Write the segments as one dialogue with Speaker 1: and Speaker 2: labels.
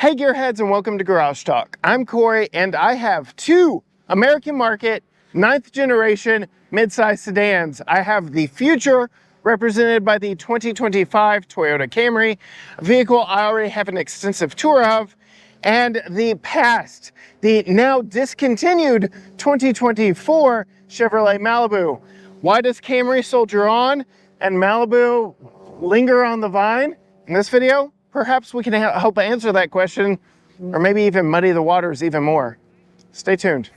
Speaker 1: Hey gearheads, and welcome to Garage Talk. I'm Corey and I have two American market 9th generation midsize sedans. I have the future represented by the 2025 Toyota Camry, a vehicle I already have an extensive tour of, and the past, the now discontinued 2024 Chevrolet Malibu. Why does Camry soldier on and Malibu linger on the vine? In this video, perhaps we can help answer that question, or maybe even muddy the waters even more. Stay tuned.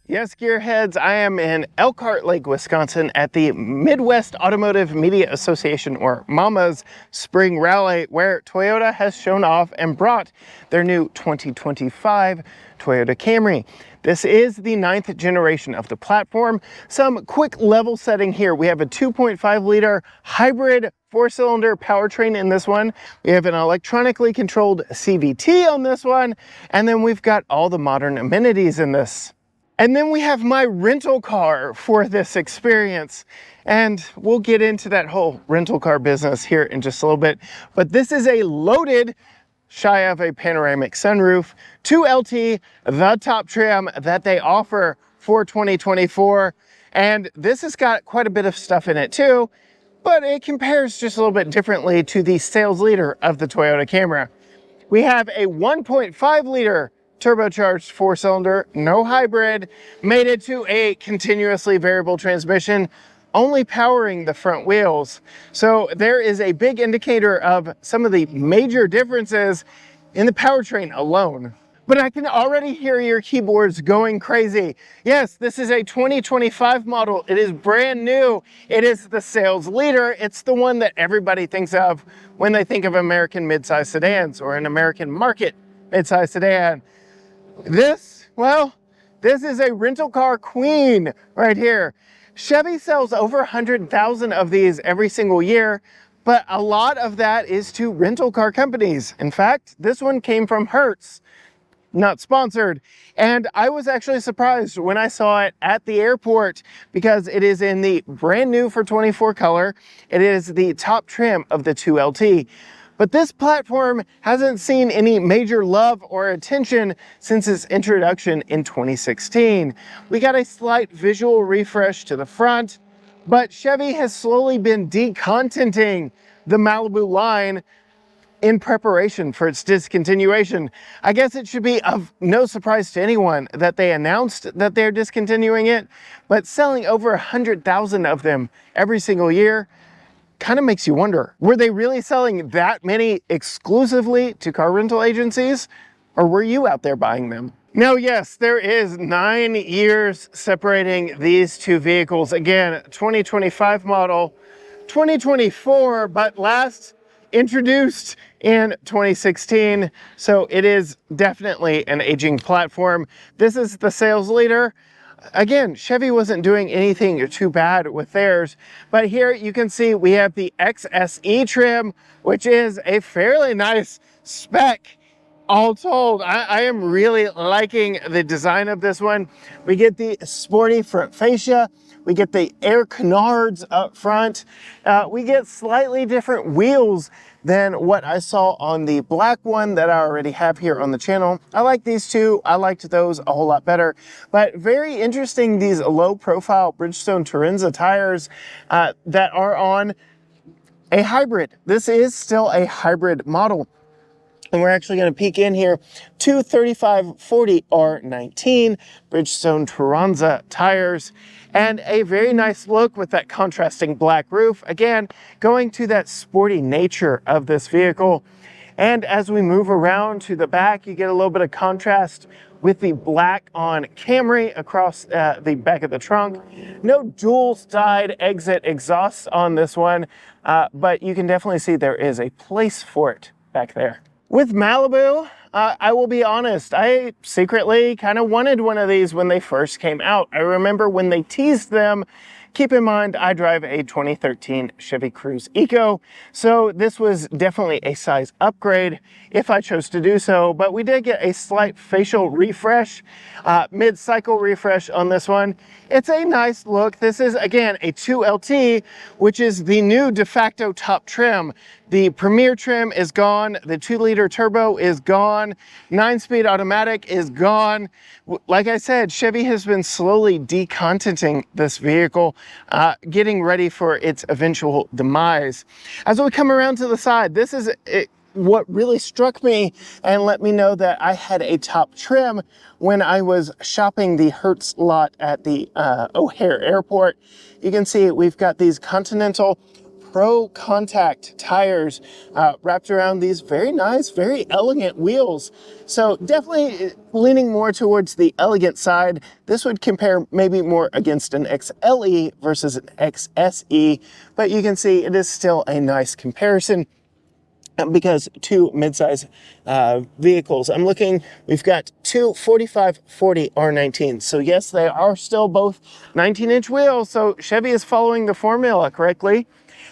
Speaker 1: Yes, gearheads, I am in Elkhart Lake, Wisconsin at the Midwest Automotive Media Association, or MAMA's Spring Rally, where Toyota has shown off and brought their new 2025 Toyota Camry. This is the 9th generation of the platform. Some quick level setting here. We have a 2.5 liter hybrid 4-cylinder powertrain in this one. We have an electronically controlled CVT on this one. And then we've got all the modern amenities in this. And then we have my rental car for this experience. And we'll get into that whole rental car business here in just a little bit. But this is a loaded, shy of a panoramic sunroof, 2LT, the top trim that they offer for 2024. And this has got quite a bit of stuff in it too, but it compares just a little bit differently to the sales leader of the Toyota Camry. We have a 1.5 liter turbocharged 4-cylinder, no hybrid, mated to a continuously variable transmission, only powering the front wheels. So there is a big indicator of some of the major differences in the powertrain alone. But I can already hear your keyboards going crazy. Yes, this is a 2025 model. It is brand new. It is the sales leader. It's the one that everybody thinks of when they think of American midsize sedans or an American market midsize sedan. This is a rental car queen right here. Chevy sells over 100,000 of these every single year, but a lot of that is to rental car companies. In fact, this one came from Hertz, not sponsored. And I was actually surprised when I saw it at the airport because it is in the brand new for 24 color. It is the top trim of the 2LT. But this platform hasn't seen any major love or attention since its introduction in 2016. We got a slight visual refresh to the front, but Chevy has slowly been decontenting the Malibu line in preparation for its discontinuation. I guess it should be of no surprise to anyone that they announced that they're discontinuing it, but selling over 100,000 of them every single year kind of makes you wonder, were they really selling that many exclusively to car rental agencies, or were you out there buying them? Now, yes, there is 9 years separating these two vehicles. Again, 2025 model, 2024, but last introduced in 2016. So it is definitely an aging platform. This is the sales leader. Again, Chevy wasn't doing anything too bad with theirs, but here you can see we have the XSE trim, which is a fairly nice spec. All told, I am really liking the design of this one. We get the sporty front fascia, we get the air canards up front, we get slightly different wheels than what I saw on the black one that I already have here on the channel. I like these two. I liked those a whole lot better. But very interesting, these low profile Bridgestone Turanza tires that are on a hybrid. This is still a hybrid model. And we're actually going to peek in here to 3540 R19 Bridgestone Turanza tires, and a very nice look with that contrasting black roof. Again, going to that sporty nature of this vehicle. And as we move around to the back, you get a little bit of contrast with the black on Camry across the back of the trunk. No dual side exit exhausts on this one, but you can definitely see there is a place for it back there. With Malibu, I will be honest, I secretly kind of wanted one of these when they first came out. I remember when they teased them, Keep in mind, I drive a 2013 Chevy Cruze Eco, so this was definitely a size upgrade if I chose to do so, but we did get a slight facial refresh, mid-cycle refresh on this one. It's a nice look. This is, again, a 2LT, which is the new de facto top trim. The Premier trim is gone. The 2-liter turbo is gone. 9-speed automatic is gone. Like I said, Chevy has been slowly decontenting this vehicle, getting ready for its eventual demise. As we come around to the side, this is what really struck me and let me know that I had a top trim when I was shopping the Hertz lot at the O'Hare Airport. You can see we've got these Continental Pro Contact tires wrapped around these very nice, very elegant wheels. So definitely leaning more towards the elegant side. This would compare maybe more against an XLE versus an XSE, but you can see it is still a nice comparison because two midsize vehicles. I'm looking, we've got two 4540 R19s. So yes, they are still both 19-inch wheels. So Chevy is following the formula correctly.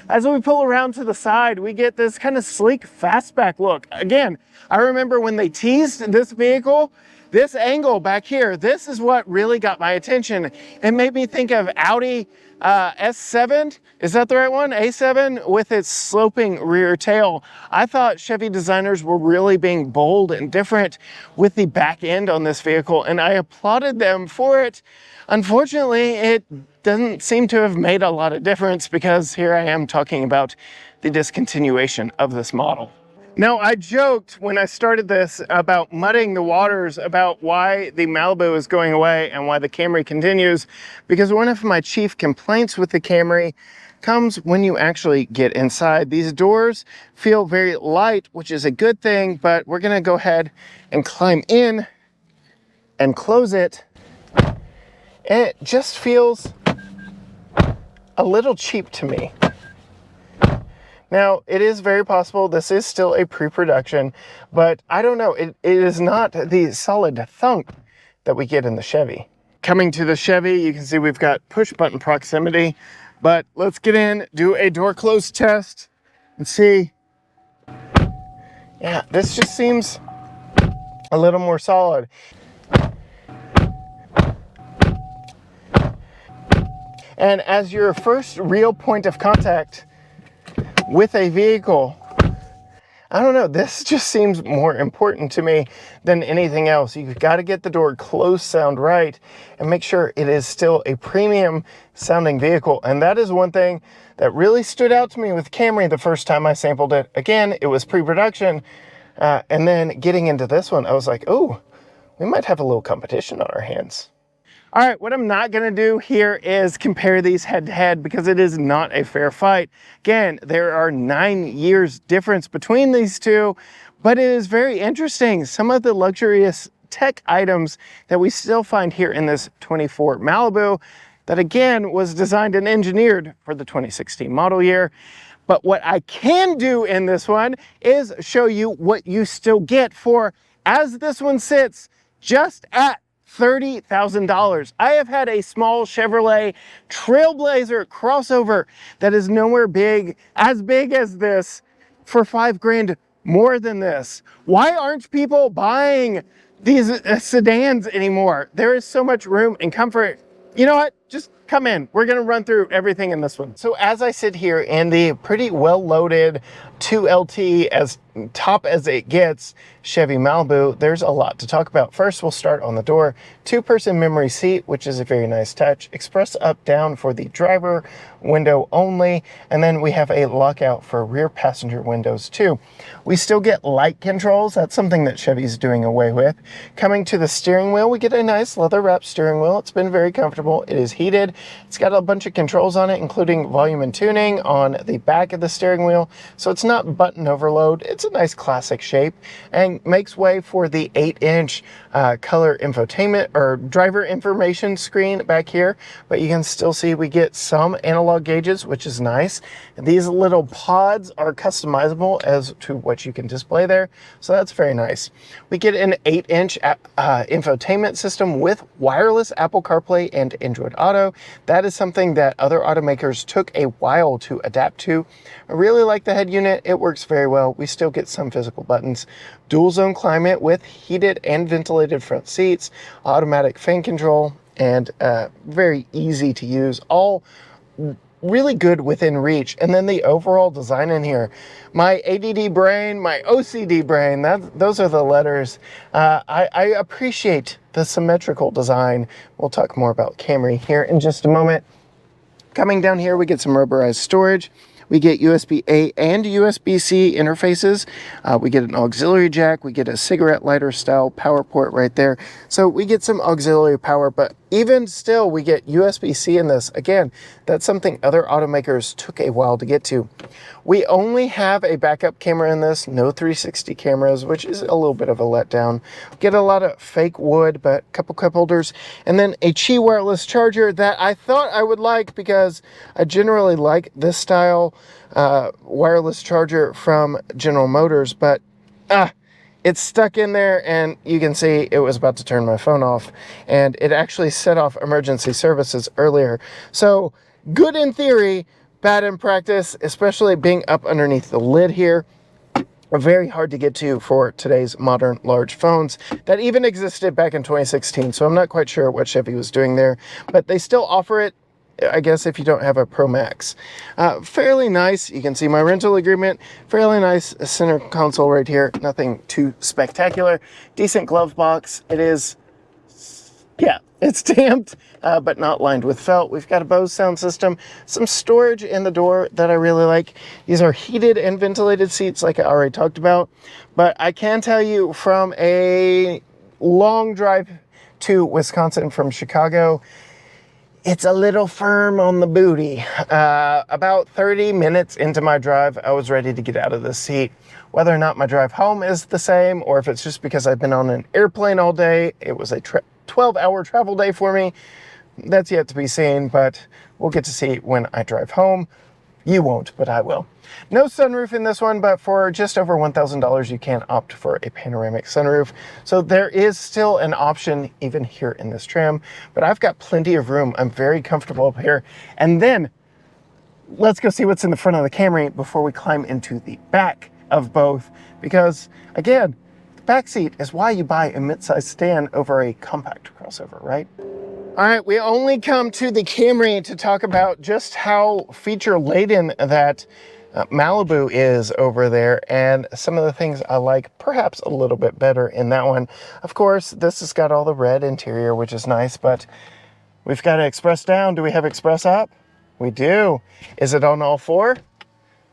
Speaker 1: As we pull around to the side, we get this kind of sleek fastback look. Again, I remember when they teased this vehicle, this angle back here, this is what really got my attention. It made me think of Audi S7, is that the right one? A7 with its sloping rear tail. I thought Chevy designers were really being bold and different with the back end on this vehicle, and I applauded them for it. Unfortunately, it doesn't seem to have made a lot of difference because here I am talking about the discontinuation of this model. Now, I joked when I started this about muddying the waters about why the Malibu is going away and why the Camry continues, because one of my chief complaints with the Camry comes when you actually get inside. These doors feel very light, which is a good thing, but we're gonna go ahead and climb in and close it. And it just feels a little cheap to me. Now, it is very possible this is still a pre-production, but I don't know, it is not the solid thunk that we get in the Chevy. Coming to the Chevy, you can see we've got push button proximity, but let's get in, do a door close test and see. Yeah, this just seems a little more solid. And as your first real point of contact with a vehicle, I don't know, this just seems more important to me than anything else. You've got to get the door closed sound right and make sure it is still a premium sounding vehicle. And that is one thing that really stood out to me with Camry the first time I sampled it. Again, it was pre-production. And then getting into this one, I was like, oh, we might have a little competition on our hands. All right, what I'm not gonna do here is compare these head to head because it is not a fair fight. Again, there are 9 years difference between these two, but it is very interesting. Some of the luxurious tech items that we still find here in this 24 Malibu that again was designed and engineered for the 2016 model year. But what I can do in this one is show you what you still get for, as this one sits, just at $30,000. I have had a small Chevrolet Trailblazer crossover that is nowhere as big as this for $5,000 more than this. Why aren't people buying these sedans anymore? There is so much room and comfort. You know what? Just come in. We're gonna run through everything in this one. So as I sit here in the pretty well-loaded 2LT, as top as it gets, Chevy Malibu, there's a lot to talk about. First, we'll start on the door. 2-person memory seat, which is a very nice touch. Express up down for the driver window only. And then we have a lockout for rear passenger windows too. We still get light controls. That's something that Chevy's doing away with. Coming to the steering wheel, we get a nice leather wrapped steering wheel. It's been very comfortable. It is heated. It's got a bunch of controls on it, including volume and tuning on the back of the steering wheel. So it's not button overload. It's a nice classic shape and makes way for the 8-inch color infotainment or driver information screen back here. But you can still see we get some analog gauges, which is nice. These little pods are customizable as to what you can display there. So that's very nice. We get an 8-inch infotainment system with wireless Apple CarPlay and Android Auto. That is something that other automakers took a while to adapt to. I really like the head unit. It works very well. We still get some physical buttons. Dual zone climate with heated and ventilated front seats, automatic fan control, and very easy to use. All really good within reach. And then the overall design in here, my ADD brain, my OCD brain, those are the letters. I appreciate the symmetrical design. We'll talk more about Camry here in just a moment. Coming down here, we get some rubberized storage. We get USB-A and USB-C interfaces. We get an auxiliary jack. We get a cigarette lighter style power port right there. So we get some auxiliary power, but even still, we get USB-C in this. Again, that's something other automakers took a while to get to. We only have a backup camera in this, no 360 cameras, which is a little bit of a letdown. Get a lot of fake wood, but a couple cup holders, and then a Qi wireless charger that I thought I would like because I generally like this style wireless charger from General Motors, but it's stuck in there, and you can see it was about to turn my phone off, and it actually set off emergency services earlier. So good in theory, bad in practice, especially being up underneath the lid here. Very hard to get to for today's modern large phones that even existed back in 2016. So I'm not quite sure what Chevy was doing there, but they still offer it, I guess, if you don't have a Pro Max. Fairly nice. You can see my rental agreement. Fairly nice center console right here. Nothing too spectacular. Decent glove box. It is, yeah, it's stamped, but not lined with felt. We've got a Bose sound system. Some storage in the door that I really like. These are heated and ventilated seats like I already talked about. But I can tell you from a long drive to Wisconsin from Chicago, it's a little firm on the booty. About 30 minutes into my drive, I was ready to get out of this seat. Whether or not my drive home is the same, or if it's just because I've been on an airplane all day, it was a 12-hour travel day for me, that's yet to be seen, but we'll get to see when I drive home. You won't, but I will. No sunroof in this one, but for just over $1,000, you can opt for a panoramic sunroof. So there is still an option even here in this trim, but I've got plenty of room. I'm very comfortable up here. And then let's go see what's in the front of the Camry before we climb into the back of both, because again, the back seat is why you buy a midsize sedan over a compact crossover, right? All right, we only come to the Camry to talk about just how feature-laden that Malibu is over there, and some of the things I like perhaps a little bit better in that one. Of course, this has got all the red interior, which is nice, but we've got express down. Do we have express up? We do. Is it on all four?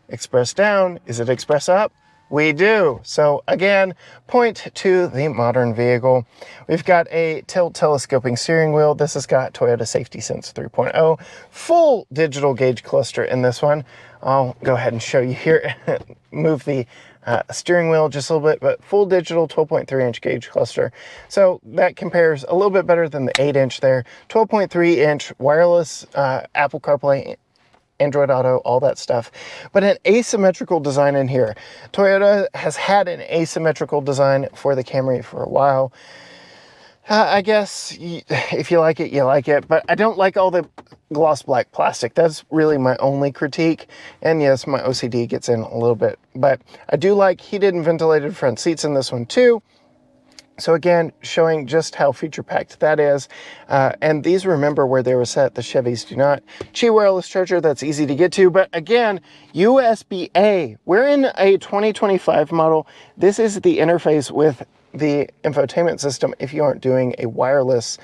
Speaker 1: Express down. Is it express up? We do. So again, point to the modern vehicle. We've got a tilt telescoping steering wheel. This has got Toyota Safety Sense 3.0, full digital gauge cluster in this one. I'll go ahead and show you here. Move the steering wheel just a little bit, but full digital 12.3-inch gauge cluster. So that compares a little bit better than the 8-inch there. 12.3-inch wireless Apple CarPlay, Android Auto, all that stuff, but an asymmetrical design in here. Toyota has had an asymmetrical design for the Camry for a while. I guess if you like it, you like it, but I don't like all the gloss black plastic. That's really my only critique. And yes, my OCD gets in a little bit, but I do like heated and ventilated front seats in this one too. So again, showing just how feature-packed that is. And these, remember where they were set, the Chevys do not. Qi wireless charger, that's easy to get to. But again, USB-A. We're in a 2025 model. This is the interface with the infotainment system if you aren't doing a wireless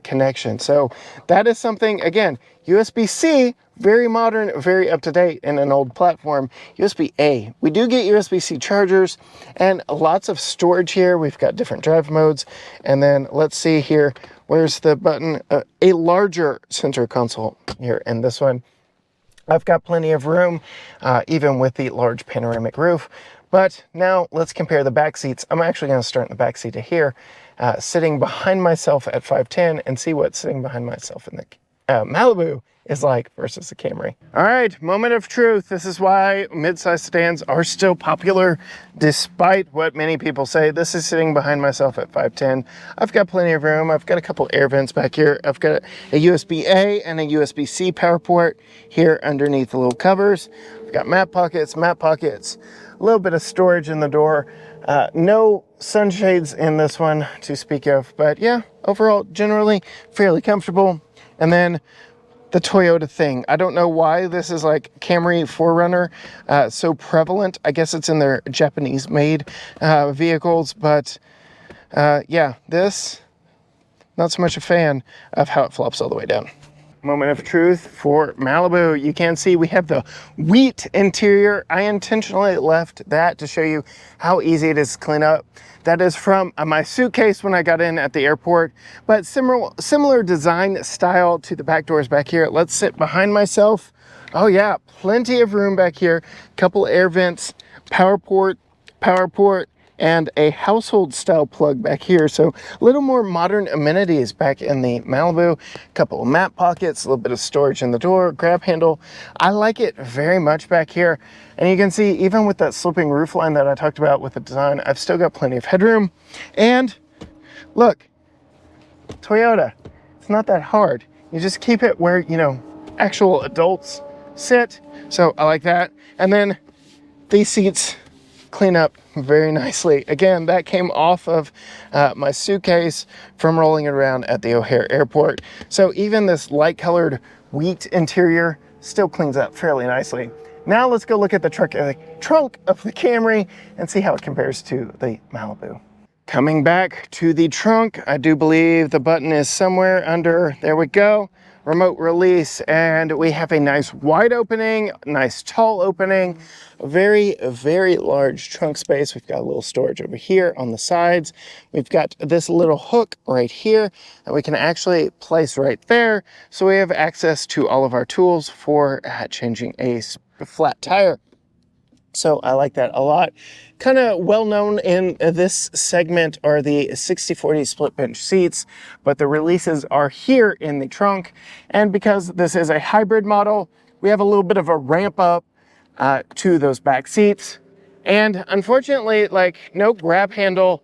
Speaker 1: connection. So that is something, again, USB-C, very modern, very up-to-date in an old platform. USB-A. We do get USB-C chargers and lots of storage here. We've got different drive modes. And then let's see here, where's the button? A larger center console here in this one. I've got plenty of room, even with the large panoramic roof. But now let's compare the back seats. I'm actually going to start in the back seat of here, sitting behind myself at 5'10", and see what's sitting behind myself in the Malibu is like versus the Camry. All right, moment of truth. This is why midsize sedans are still popular, despite what many people say. This is sitting behind myself at 5'10". I've got plenty of room. I've got a couple air vents back here. I've got a USB-A and a USB-C power port here underneath the little covers. I've got mat pockets, a little bit of storage in the door. No sunshades in this one to speak of, but yeah, overall, generally fairly comfortable. And then the Toyota thing. I don't know why this is like Camry 4Runner so prevalent. I guess it's in their Japanese made vehicles, but yeah, this, not so much a fan of how it flops all the way down. Moment of truth for Malibu. You can see we have the wheat interior. I intentionally left that to show you how easy it is to clean up. That is from my suitcase when I got in at the airport, but similar design style to the back doors back here. Let's sit behind myself. Oh yeah, plenty of room back here. Couple air vents, power port, and a household style plug back here. So a little more modern amenities back in the Malibu. A couple of mat pockets, a little bit of storage in the door, grab handle. I like it very much back here. And you can see even with that sloping roof line that I talked about with the design, I've still got plenty of headroom. And look, Toyota, it's not that hard. You just keep it where, you know, actual adults sit. So I like that. And then these seats clean up very nicely. Again, that came off of my suitcase from rolling it around at the O'Hare Airport. So even this light colored wheat interior still cleans up fairly nicely. Now let's go look at the trunk of the Camry and see how it compares to the Malibu. Coming back to the trunk, I do believe the button is somewhere under, there we go, remote release, and we have a nice wide opening, nice tall opening, very, very large trunk space. We've got a little storage over here on the sides. We've got this little hook right here that we can actually place right there. So we have access to all of our tools for changing a flat tire. So I like that a lot. Kind of well known in this segment are the 60/40 split bench seats, but the releases are here in the trunk. And because this is a hybrid model, we have a little bit of a ramp up to those back seats. And unfortunately, like no grab handle.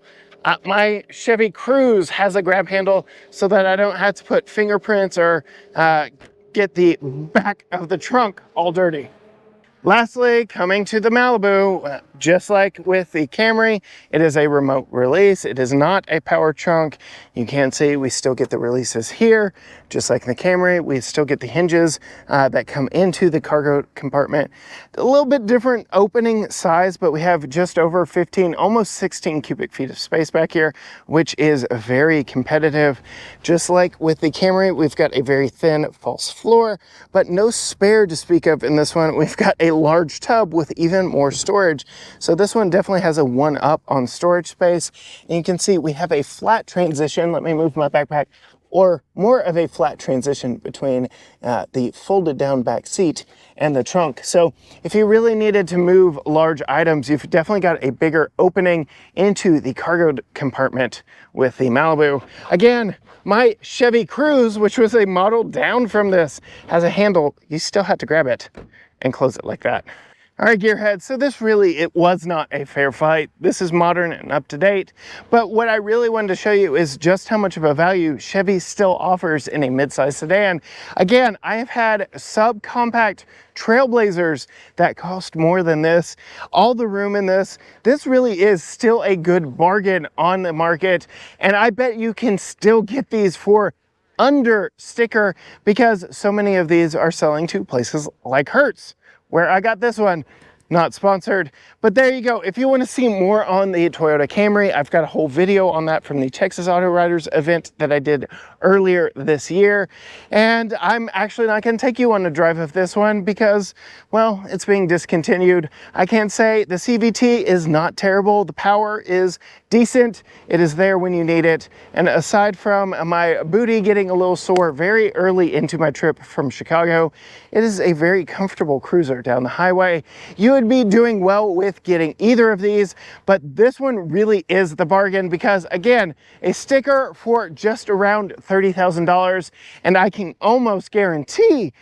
Speaker 1: My Chevy Cruze has a grab handle so that I don't have to put fingerprints or get the back of the trunk all dirty. Lastly, coming to the Malibu, just like with the Camry, it is a remote release. It is not a power trunk. You can see we still get the releases here, just like in the Camry. We still get the hinges that come into the cargo compartment. A little bit different opening size, but we have just over 15, almost 16 cubic feet of space back here, which is very competitive. Just like with the Camry, we've got a very thin false floor, but no spare to speak of in this one. We've got a large tub with even more storage. So this one definitely has a one up on storage space. And you can see we have a flat transition. Let me move my backpack. Or more of a flat transition between the folded down back seat and the trunk. So if you really needed to move large items, you've definitely got a bigger opening into the cargo compartment with the Malibu. Again, my Chevy Cruze, which was a model down from this, has a handle. You still have to grab it and close it like that. All right, gearheads, so this really, it was not a fair fight. This is modern and up to date, but what I really wanted to show you is just how much of a value Chevy still offers in a midsize sedan. Again, I have had subcompact Trailblazers that cost more than this. All the room in this really is still a good bargain on the market, and I bet you can still get these for under sticker because so many of these are selling to places like Hertz, where I got this one. Not sponsored, but there you go. If you want to see more on the Toyota Camry, I've got a whole video on that from the Texas Auto Riders event that I did earlier this year. And I'm actually not going to take you on a drive of this one because, well, it's being discontinued. I can't say the CVT is not terrible. The power is decent. It is there when you need it. And aside from my booty getting a little sore very early into my trip from Chicago, it is a very comfortable cruiser down the highway. You would be doing well with getting either of these, but this one really is the bargain because, again, a sticker for just around $30,000, and I can almost guarantee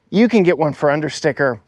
Speaker 1: you can get one for under sticker.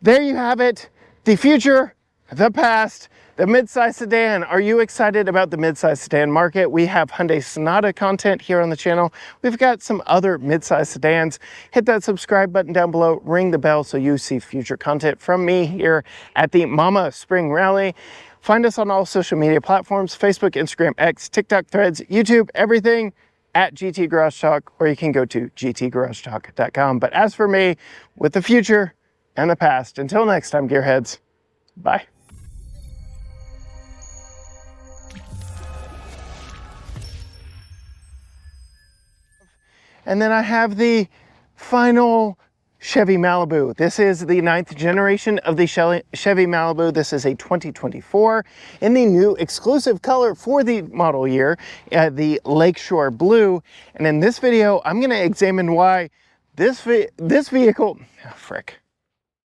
Speaker 1: There you have it, the future, the past, the midsize sedan. Are you excited about the midsize sedan market? We have Hyundai Sonata content here on the channel. We've got some other midsize sedans. Hit that subscribe button down below, ring the bell so you see future content from me here at the Mama Spring Rally. Find us on all social media platforms, Facebook, Instagram, X, TikTok, Threads, YouTube, everything at GT Garage Talk, or you can go to gtgaragetalk.com. But as for me, with the future and the past, until next time, gearheads, bye. And then I have the final Chevy Malibu. This is the 9th generation of the Chevy Malibu. This is a 2024 in the new exclusive color for the model year, the Lakeshore Blue. And in this video, I'm going to examine why this vehicle, oh, frick.